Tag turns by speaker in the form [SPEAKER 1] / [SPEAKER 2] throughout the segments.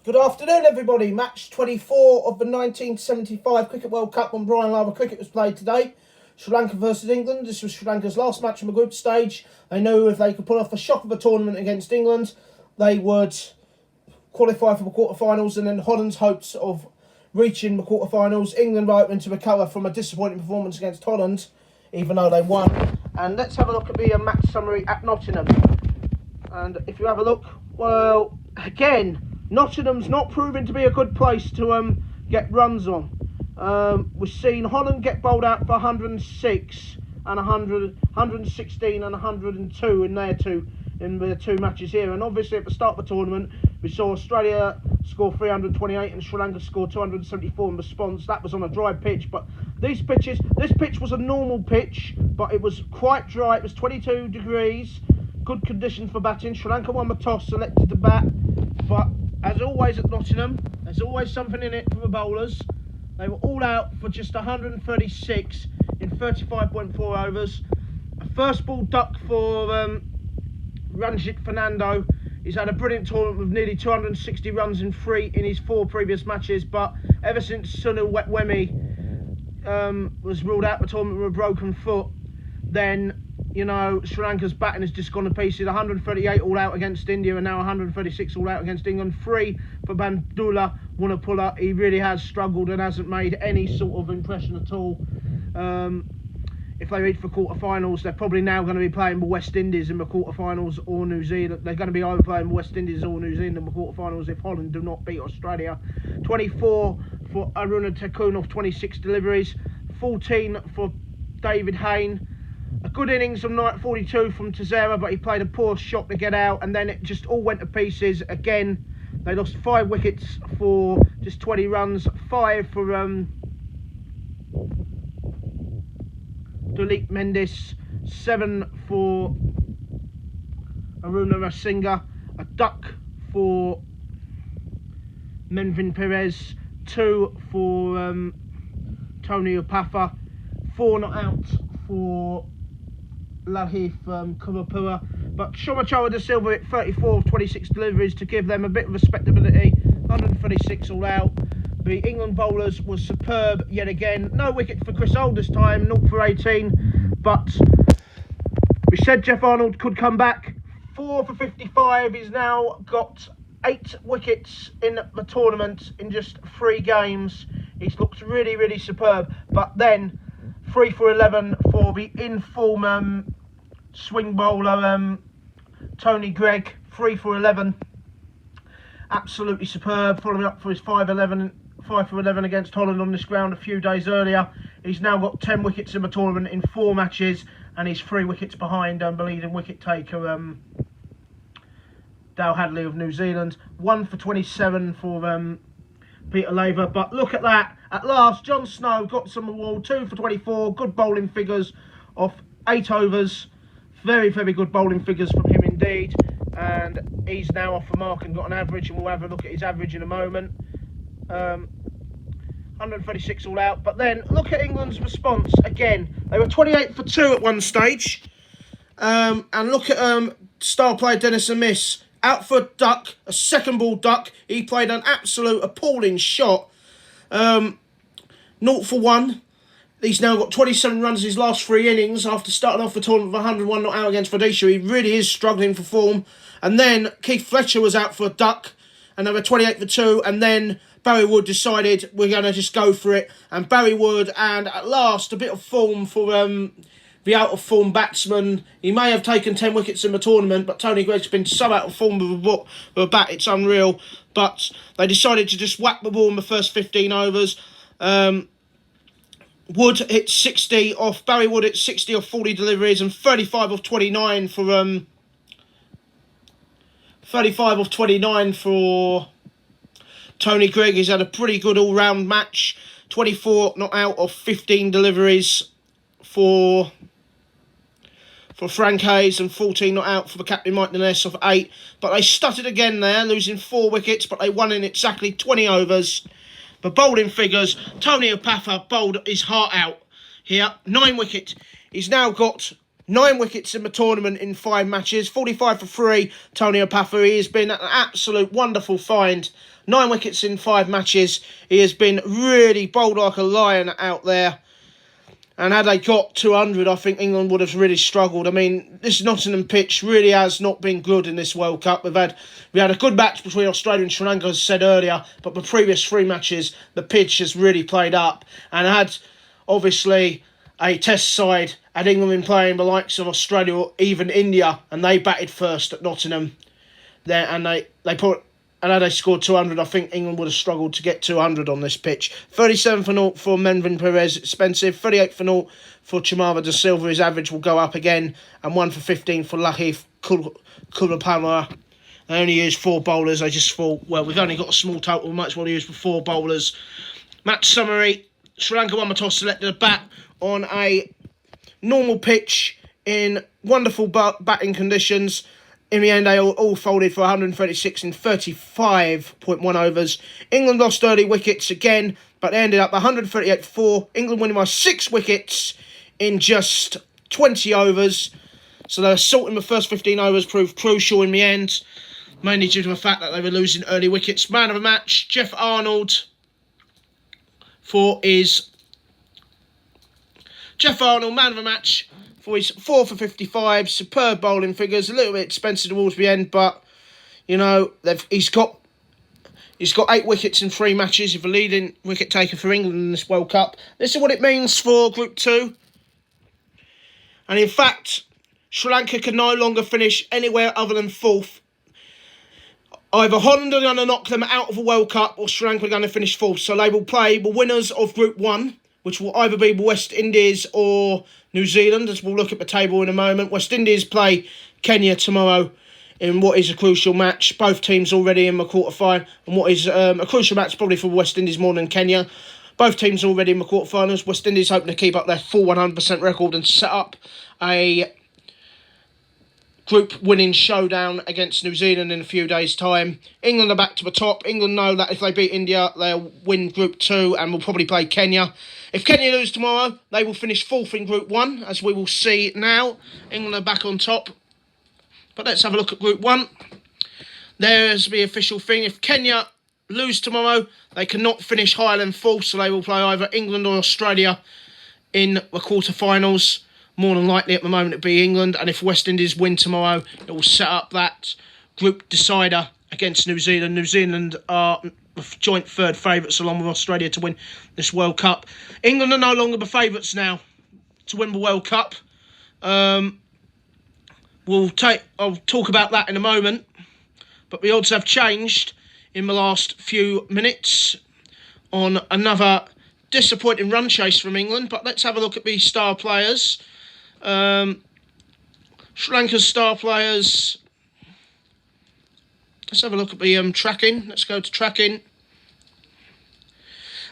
[SPEAKER 1] Good afternoon, everybody. Match 24 of the 1975 Cricket World Cup on Brian Lara Cricket was played today. Sri Lanka versus England. This was Sri Lanka's last match on the group stage. They knew if they could pull off the shock of a tournament against England, they would qualify for the quarterfinals, and then Holland's hopes of reaching the quarterfinals. England were hoping to recover from a disappointing performance against Holland, even though they won. And let's have a look at the match summary at Nottingham. And if you have a look, well, again, Nottingham's not proving to be a good place to get runs on. We've seen Holland get bowled out for 106 and 116 and 102 in their two matches here. And obviously at the start of the tournament, we saw Australia score 328 and Sri Lanka score 274 in response. That was on a dry pitch, but this pitch was a normal pitch, but it was quite dry. It was 22 degrees, good conditions for batting. Sri Lanka won the toss, selected to bat, but as always at Nottingham, there's always something in it for the bowlers. They were all out for just 136 in 35.4 overs. A first ball duck for Ranjit Fernando. He's had a brilliant tournament with nearly 260 runs in his four previous matches, but ever since Sunil Wetwemi was ruled out the tournament with a broken foot, then, you know, Sri Lanka's batting has just gone to pieces. 138 all out against India and now 136 all out against England. 3 for Bandula Wunapulla. He really has struggled and hasn't made any sort of impression at all. If they reach for quarterfinals, they're probably now going to be playing the West Indies in the quarterfinals or New Zealand. They're going to be either playing West Indies or New Zealand in the quarterfinals if Holland do not beat Australia. 24 for Aruna Tekun off 26 deliveries. 14 for David Hayne. A good innings from 42 from Tazera, but he played a poor shot to get out, and then it just all went to pieces again. They lost 5 wickets for just 20 runs, 5 for Duleep Mendis, 7 for Aruna Rasinga, a duck for Menvin Perez, 2 for Tony Upafa, 4 not out for Lahith Kurapura, but Shomachara de Silva at 34 of 26 deliveries to give them a bit of respectability. 136 all out. The England bowlers was superb yet again. No wicket for Chris Old this time, 0 for 18, but we said Geoff Arnold could come back. 4 for 55. He's now got 8 wickets in the tournament in just 3 games. He's looked really, really superb, but then 3 for 11 for the in-form swing bowler Tony Greig. 3 for 11, absolutely superb. Following up for his 5 for 11 against Holland on this ground a few days earlier. He's now got 10 wickets in the tournament in 4 matches, and he's 3 wickets behind the leading wicket taker Dale Hadley of New Zealand. 1 for 27 for Peter Laver. But look at that, at last John Snow got some award. 2 for 24, good bowling figures off 8 overs. Very, very good bowling figures from him indeed, and he's now off the mark and got an average, and we'll have a look at his average in a moment. 136 all out. But then look at England's response again. They were 28 for 2 at one stage, and look at star player Dennis Amiss. Out for a duck, a second ball duck. He played an absolute appalling shot. 0 for 1. He's now got 27 runs in his last 3 innings after starting off the tournament with 101 not out against Rhodesia. He really is struggling for form. And then Keith Fletcher was out for a duck, and they were 28 for 2. And then Barry Wood decided we're going to just go for it. And Barry Wood, and at last a bit of form for the out-of-form batsman. He may have taken 10 wickets in the tournament, but Tony Greig's been so out of form with a bat, it's unreal. But they decided to just whack the ball in the first 15 overs. Wood hit 60 off, Barry Wood hit 60 off 40 deliveries, and 35 off 29 for 35 off 29 for Tony Greig. He's had a pretty good all-round match. 24 not out of 15 deliveries for Frank Hayes, and 14 not out for the captain Mike Nunez off 8. But they stuttered again there, losing 4 wickets, but they won in exactly 20 overs. The bowling figures, Tony Upafa bowled his heart out here. 9 wickets. He's now got 9 wickets in the tournament in 5 matches. 45 for 3, Tony Opatha. He has been an absolute wonderful find. 9 wickets in 5 matches. He has been really bowled like a lion out there. And had they got 200, I think England would have really struggled. I mean, this Nottingham pitch really has not been good in this World Cup. We had a good match between Australia and Sri Lanka, as I said earlier, but the previous 3 matches, the pitch has really played up. And had, obviously, a test side, had England been playing the likes of Australia or even India, and they batted first at Nottingham, there, and had they scored 200, I think England would have struggled to get 200 on this pitch. 37 for 0 for Melvin Perez, expensive. 38 for 0 for Chamava de Silva. His average will go up again. And 1 for 15 for Lahith Kulapalma. They only used 4 bowlers. I just thought, well, we've only got a small total. We might as well use for 4 bowlers. Match summary. Sri Lanka won the toss, selected a bat on a normal pitch in wonderful batting conditions. In the end, they all folded for 136 in 35.1 overs. England lost early wickets again, but they ended up 138 for 4. England winning by 6 wickets in just 20 overs. So their assault in the first 15 overs proved crucial in the end, mainly due to the fact that they were losing early wickets. Man of the match, Geoff Arnold, man of the match, for his 4 for 55, superb bowling figures, a little bit expensive towards the end, but, you know, he's got 8 wickets in 3 matches. He's the leading wicket taker for England in this World Cup. This is what it means for Group 2. And in fact, Sri Lanka can no longer finish anywhere other than 4th. Either Holland are going to knock them out of the World Cup or Sri Lanka are going to finish 4th. So they will play the winners of Group 1, which will either be West Indies or New Zealand, as we'll look at the table in a moment. West Indies play Kenya tomorrow in what is a crucial match. Both teams already in the quarterfinal, and what is a crucial match probably for West Indies more than Kenya. Both teams already in the quarterfinals. West Indies hoping to keep up their full 100% record and set up a group winning showdown against New Zealand in a few days' time. England are back to the top. England know that if they beat India, they'll win Group 2 and will probably play Kenya. If Kenya lose tomorrow, they will finish 4th in Group 1, as we will see now. England are back on top. But let's have a look at Group 1. There's the official thing. If Kenya lose tomorrow, they cannot finish higher than 4th, so they will play either England or Australia in the quarterfinals. More than likely at the moment it'll be England, and if West Indies win tomorrow, it will set up that group decider against New Zealand. New Zealand are joint 3rd favourites along with Australia to win this World Cup. England are no longer the favourites now to win the World Cup. I'll talk about that in a moment, but the odds have changed in the last few minutes on another disappointing run chase from England. But let's have a look at these star players. Sri Lanka's star players. Let's have a look at the tracking. Let's go to tracking.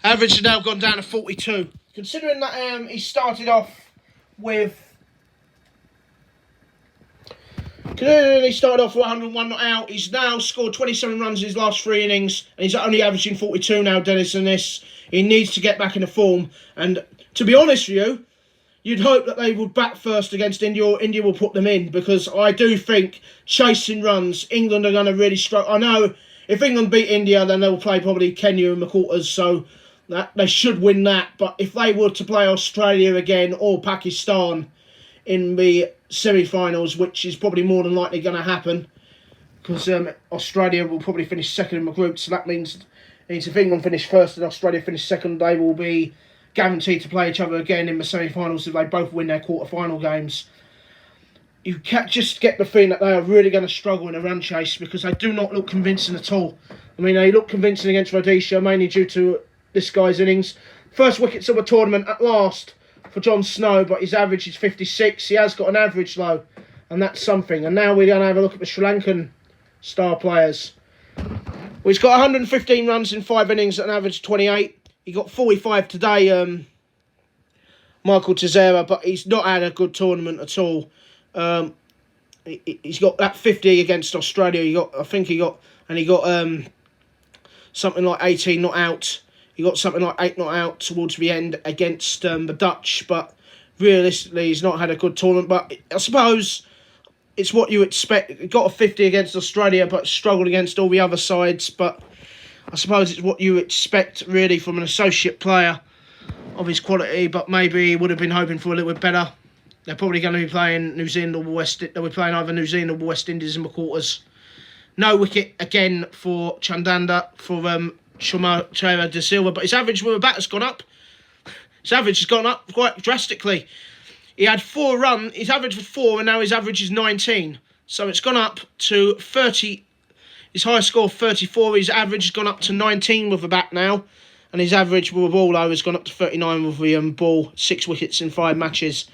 [SPEAKER 1] Average has now gone down to 42. Considering that he started off with 101 not out. He's now scored 27 runs in his last 3 innings, and he's only averaging 42 now, Dennis, in this. He needs to get back into form. And to be honest with you, you'd hope that they would bat first against India, or India will put them in, because I do think chasing runs, England are going to really struggle. I know if England beat India, then they'll play probably Kenya in the quarters, so that they should win that. But if they were to play Australia again or Pakistan in the semi-finals, which is probably more than likely going to happen, because Australia will probably finish 2nd in the group, so that means if England finish 1st and Australia finish 2nd, they will be guaranteed to play each other again in the semi-finals if they both win their quarter-final games. You can't just get the feeling that they are really going to struggle in a run chase, because they do not look convincing at all. I mean, they look convincing against Rhodesia, mainly due to this guy's innings. First wickets of the tournament at last for John Snow, but his average is 56. He has got an average, though, and that's something. And now we're going to have a look at the Sri Lankan star players. Well, he's got 115 runs in 5 innings at an average of 28. He got 45 today, Michael Teixeira, but he's not had a good tournament at all. He's got that 50 against Australia. He got something like 18 not out. He got something like 8 not out towards the end against the Dutch, but realistically, he's not had a good tournament. But I suppose it's what you expect. He got a 50 against Australia, but struggled against all the other sides. But I suppose it's what you expect, really, from an associate player of his quality. But maybe he would have been hoping for a little bit better. They're probably going to be playing New Zealand or They'll be playing either New Zealand or West Indies in the quarters. No wicket again for Chandanda, for Chumachera de Silva, but his average with a bat has gone up. His average has gone up quite drastically. He had 4 runs, his average was 4, and now his average is 19. So it's gone up to 30. His highest score 34. His average has gone up to 19 with the bat now, and his average with the ball though has gone up to 39 with the ball. 6 wickets in 5 matches.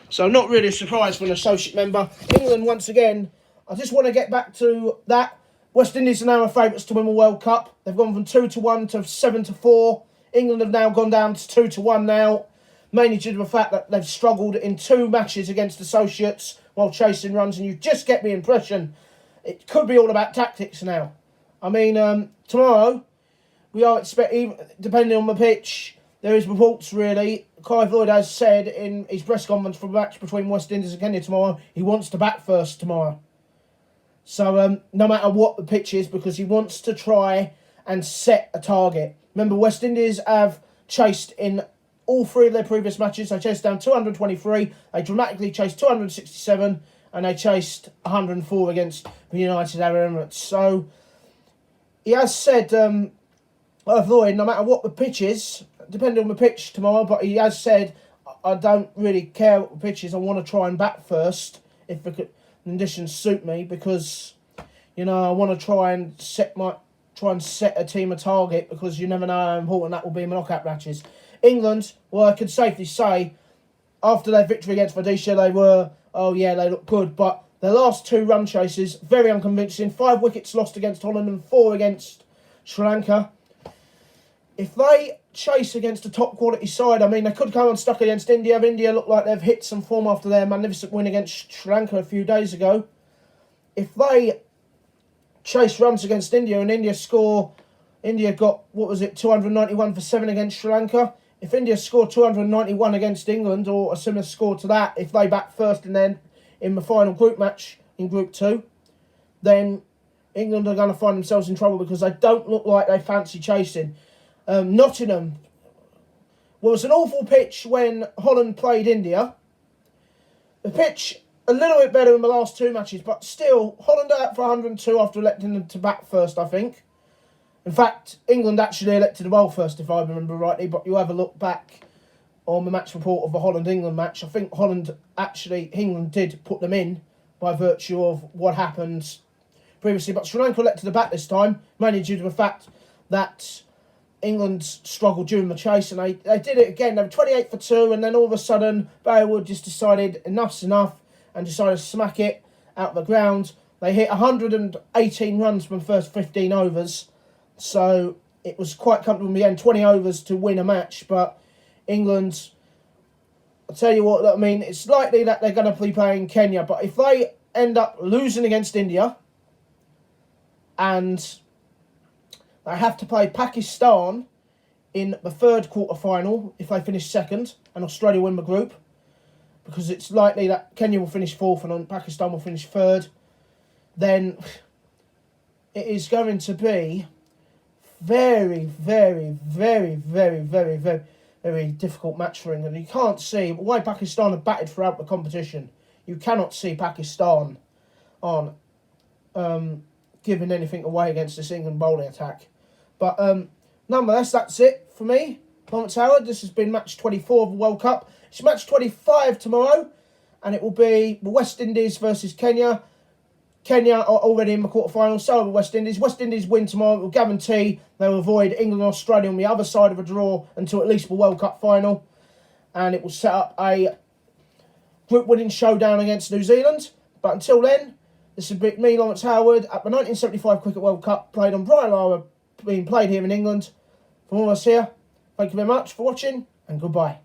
[SPEAKER 1] So not really a surprise for an associate member. England once again. I just want to get back to that. West Indies are now favourites to win the World Cup. They've gone from 2-1 to 7-4. England have now gone down to 2-1 now, mainly due to the fact that they've struggled in 2 matches against associates while chasing runs, and you just get the impression it could be all about tactics now. I mean, tomorrow, we are expecting, depending on the pitch, there is reports really. Clive Lloyd has said in his press conference for the match between West Indies and Kenya tomorrow, he wants to bat first tomorrow. So no matter what the pitch is, because he wants to try and set a target. Remember, West Indies have chased in all 3 of their previous matches. They chased down 223, they dramatically chased 267, and they chased 104 against the United Arab Emirates. So he has said, Lloyd, no matter what the pitch is, depending on the pitch tomorrow, but he has said, I don't really care what the pitch is, I want to try and bat first if the conditions suit me, because I want to try and set a team a target, because you never know how important that will be in the knockout matches. England, well, I could safely say after their victory against Rhodesia, they look good, but their last 2 run chases, very unconvincing. 5 wickets lost against Holland and 4 against Sri Lanka. If they chase against a top quality side, I mean, they could come unstuck against India. India look like they've hit some form after their magnificent win against Sri Lanka a few days ago. If they chase runs against India and India got, 291 for 7 against Sri Lanka. If India score 291 against England, or a similar score to that, if they bat first and then in the final group match in Group 2, then England are going to find themselves in trouble, because they don't look like they fancy chasing. Nottingham was an awful pitch when Holland played India. The pitch a little bit better in the last 2 matches, but still, Holland are out for 102 after electing them to bat first, I think. In fact, England actually elected to bowl first, if I remember rightly, but you have a look back on the match report of the Holland-England match. I think England did put them in by virtue of what happened previously, but Sri Lanka elected to bat this time, mainly due to the fact that England struggled during the chase, and they did it again. They were 28 for 2, and then all of a sudden, Bailwood just decided enough's enough and decided to smack it out of the ground. They hit 118 runs from the first 15 overs, so it was quite comfortable in the end. 20 overs to win a match, but England, I'll tell you what, I mean, it's likely that they're going to be playing Kenya, but if they end up losing against India and they have to play Pakistan in the 3rd quarter-final if they finish 2nd and Australia win the group, because it's likely that Kenya will finish 4th and Pakistan will finish 3rd, then it is going to be very, very, very, very, very, very, very difficult match for England. You can't see why Pakistan have batted throughout the competition. You cannot see Pakistan on giving anything away against this England bowling attack. But nonetheless, that's it for me. Lawrence Howard, this has been match 24 of the World Cup. It's match 25 tomorrow, and it will be the West Indies versus Kenya. Kenya are already in the quarterfinals, so are the West Indies. West Indies win tomorrow, it will guarantee they'll avoid England and Australia on the other side of a draw until at least the World Cup final. And it will set up a group-winning showdown against New Zealand. But until then, this has been me, Lawrence Howard, at the 1975 Cricket World Cup, played on Brian Lara, being played here in England. From all of us here, thank you very much for watching, and goodbye.